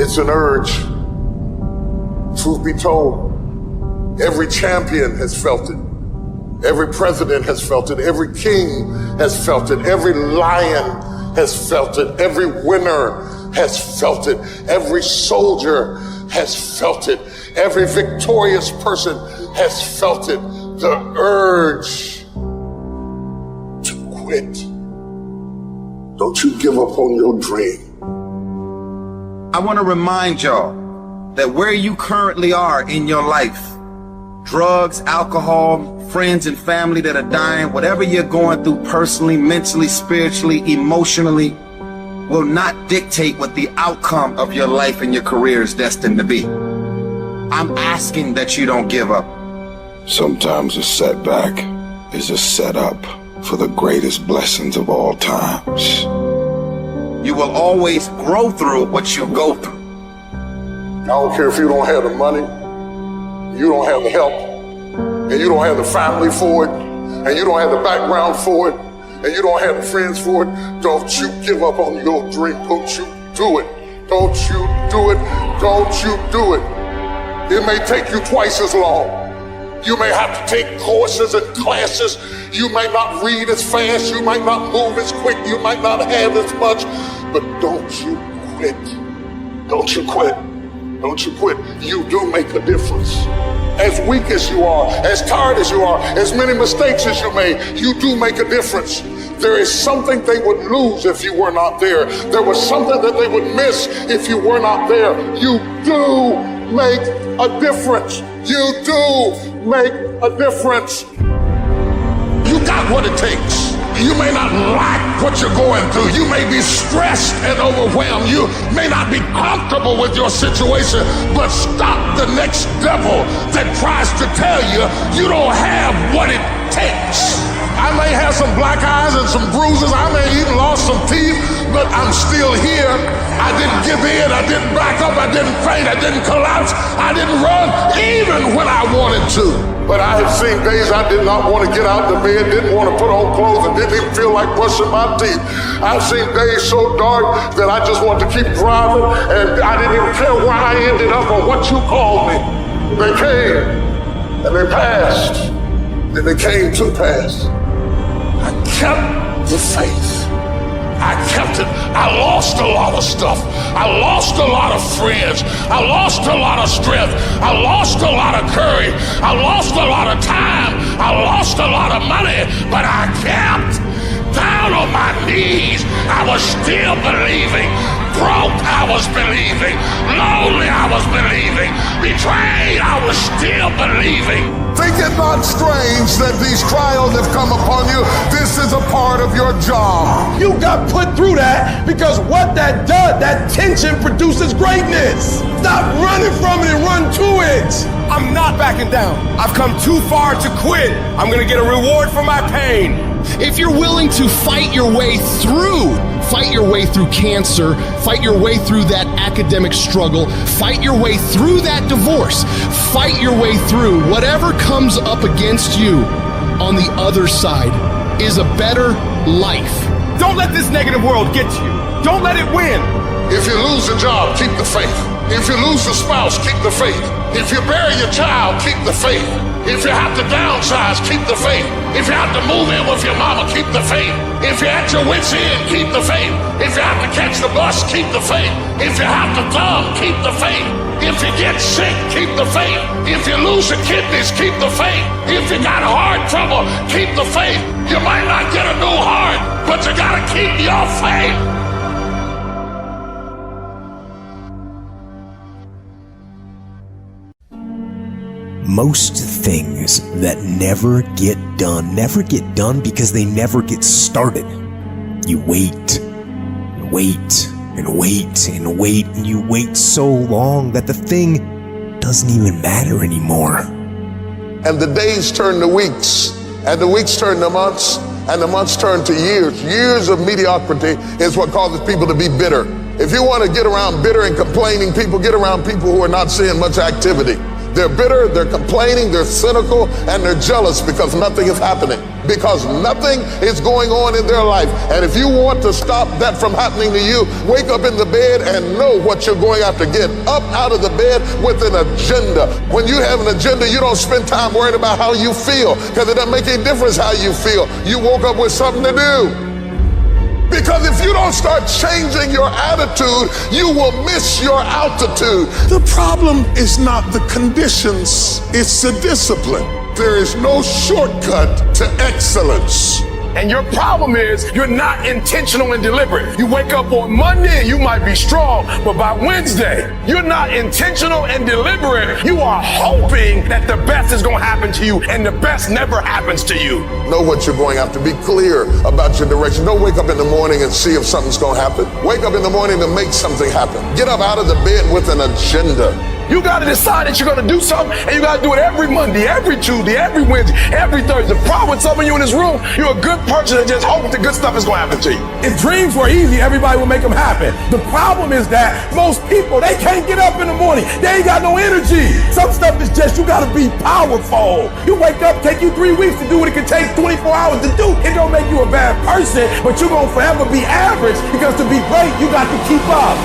It's an urge. Truth be told, every champion has felt it. Every president has felt it. Every king has felt it. Every lion has felt it. Every winner has felt it. Every soldier has felt it. Every victorious person has felt it. The urge to quit. Don't you give up on your dream. I want to remind y'all that where you currently are in your life, drugs, alcohol, friends and family that are dying, whatever you're going through personally, mentally, spiritually, emotionally, will not dictate what the outcome of your life and your career is destined to be. I'm asking that you don't give up. Sometimes a setback is a setup for the greatest blessings of all times. You will always grow through what you go through. I don't care if you don't have the money, you don't have the help, and you don't have the family for it, and you don't have the background for it, and you don't have the friends for it. Don't you give up on your dream. Don't you do it. Don't you do it. Don't you do it. It may take you twice as long. You may have to take courses and classes. You might not read as fast. You might not move as quick. You might not have as much. But don't you quit. Don't you quit. Don't you quit. You do make a difference. As weak as you are, as tired as you are, as many mistakes as you made, you do make a difference. There is something they would lose if you were not there. There was something that they would miss if you were not there. You do make a difference. You do make a difference. You got what it takes. You may not like what you're going through. You may be stressed and overwhelmed. You may not be comfortable with your situation, but stop the next devil that tries to tell you you don't have what it takes. I may have some black eyes and some bruises. I may even lost some teeth, but I'm still here. I didn't give in. I didn't back up. I didn't faint. I didn't collapse. I didn't run even when I wanted to. But I have seen days I did not want to get out of bed, didn't want to put on clothes, and didn't even feel like brushing my teeth. I've seen days so dark that I just wanted to keep driving, and I didn't even care where I ended up or what you called me. They came, and they passed, and they came to pass. I kept the faith. I kept it. I lost a lot of stuff. I lost a lot of friends. I lost a lot of strength. I lost a lot of courage. I lost a lot of time. I lost a lot of money, but I kept down on my knees. I was still believing. Broke, I was believing. Lonely, I was believing. Betrayed, I was still believing. Think it not strange that these trials have come upon you. This is a part of your job. You got put through that because what that does, that tension produces greatness. Stop running from it and run to it. I'm not backing down. I've come too far to quit. I'm gonna get a reward for my pain. If you're willing to fight your way through cancer, fight your way through that academic struggle, fight your way through that divorce, fight your way through whatever comes up against you, on the other side is a better life. Don't let this negative world get you. Don't let it win. If you lose a job, keep the faith. If you lose a spouse, keep the faith. If you bury your child, keep the faith. If you have to downsize, keep the faith. If you have to move in with your mama, keep the faith. If you're at your wit's end, keep the faith. If you have to catch the bus, keep the faith. If you have to thumb, keep the faith. If you get sick, keep the faith. If you lose your kidneys, keep the faith. If you got heart trouble, keep the faith. You might not get a new heart, but you gotta keep your faith. Most things that never get done because they never get started. You wait, and wait, and wait, and wait, and you wait so long that the thing doesn't even matter anymore. And the days turn to weeks, and the weeks turn to months, and the months turn to years. Years of mediocrity is what causes people to be bitter. If you want to get around bitter and complaining people, get around people who are not seeing much activity. They're bitter, they're complaining, they're cynical, and they're jealous because nothing is happening. because nothing is going on in their life. And if you want to stop that from happening to you, wake up in the bed and know what you're going after. Get up out of the bed with an agenda. When you have an agenda, you don't spend time worrying about how you feel, because it doesn't make any difference how you feel. You woke up with something to do. Because if you don't start changing your attitude, you will miss your altitude. The problem is not the conditions, it's the discipline. There is no shortcut to excellence. And your problem is you're not intentional and deliberate. You wake up on Monday and you might be strong, but by Wednesday, you're not intentional and deliberate. You are hoping that the best is going to happen to you, and the best never happens to you. Know what you're going after. Be clear about your direction. Don't wake up in the morning and see if something's going to happen. Wake up in the morning to make something happen. Get up out of the bed with an agenda. You got to decide that you're going to do something, and you got to do it every Monday, every Tuesday, every Wednesday, every Thursday. The problem with some of you in this room, you're a good person that just hopes the good stuff is going to happen to you. If dreams were easy, everybody would make them happen. The problem is that most people, they can't get up in the morning. They ain't got no energy. Some stuff is just, you got to be powerful. You wake up, take you 3 weeks to do what it can take 24 hours to do. It don't make you a bad person, but you're going to forever be average, because to be great, you got to keep up.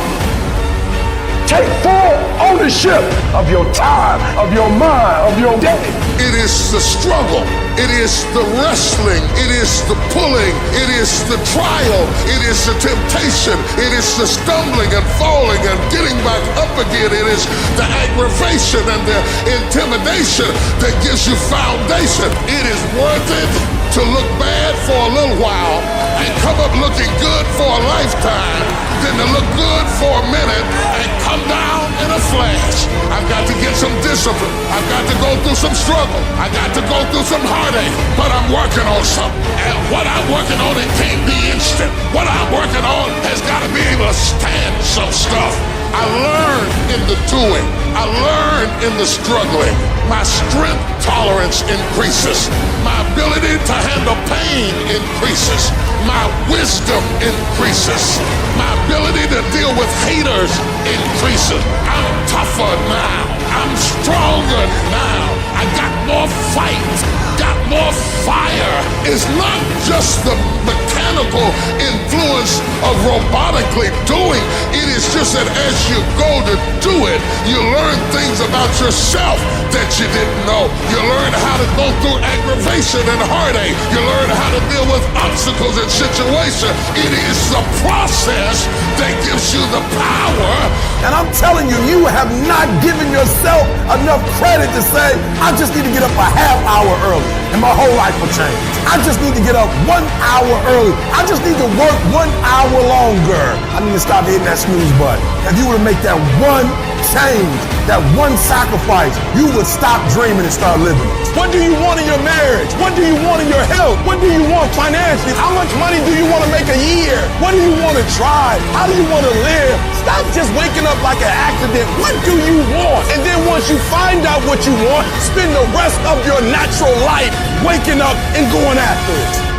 Take full ownership of your time, of your mind, of your day. It is the struggle. It is the wrestling. It is the pulling. It is the trial. It is the temptation. It is the stumbling and falling and getting back up again. It is the aggravation and the intimidation that gives you foundation. It is worth it to look bad for a little while and come up looking good for a lifetime than to look good for a minute and come down in a flash. I've got to get some discipline. I've got to go through some struggle. I got to go through some heartache, but I'm working on something. And what I'm working on, it can't be instant. What I'm working on has got to be able to stand some stuff. I learn in the doing. I learn in the struggling. My strength tolerance increases. My ability to handle pain increases. My wisdom increases. My ability to deal with haters increases. I'm tougher now. I'm stronger now. I got more fight, got more fire. It's not just the mechanical influence of robotically doing. It is just that as you go to do it, you learn things about yourself that you didn't know. You learn how to go through aggravation and heartache. You learn how to deal with obstacles and situations. It is the process that gives you the power. And I'm telling you, you have not given yourself enough credit to say, I just need to get up a half hour early and my whole life will change. I just need to get up 1 hour early. I just need to work 1 hour longer. I need to stop hitting that snooze button. If you were to make that one change, that one sacrifice, you would stop dreaming and start living. What do you want in your marriage? What do you want in your health? What do you want financially? How much money do you want to make a year? What do you want to try? How do you want to live? Stop just waking up like an accident. What do you want? And then once you find out what you want, spend the rest of your natural life waking up and going after it.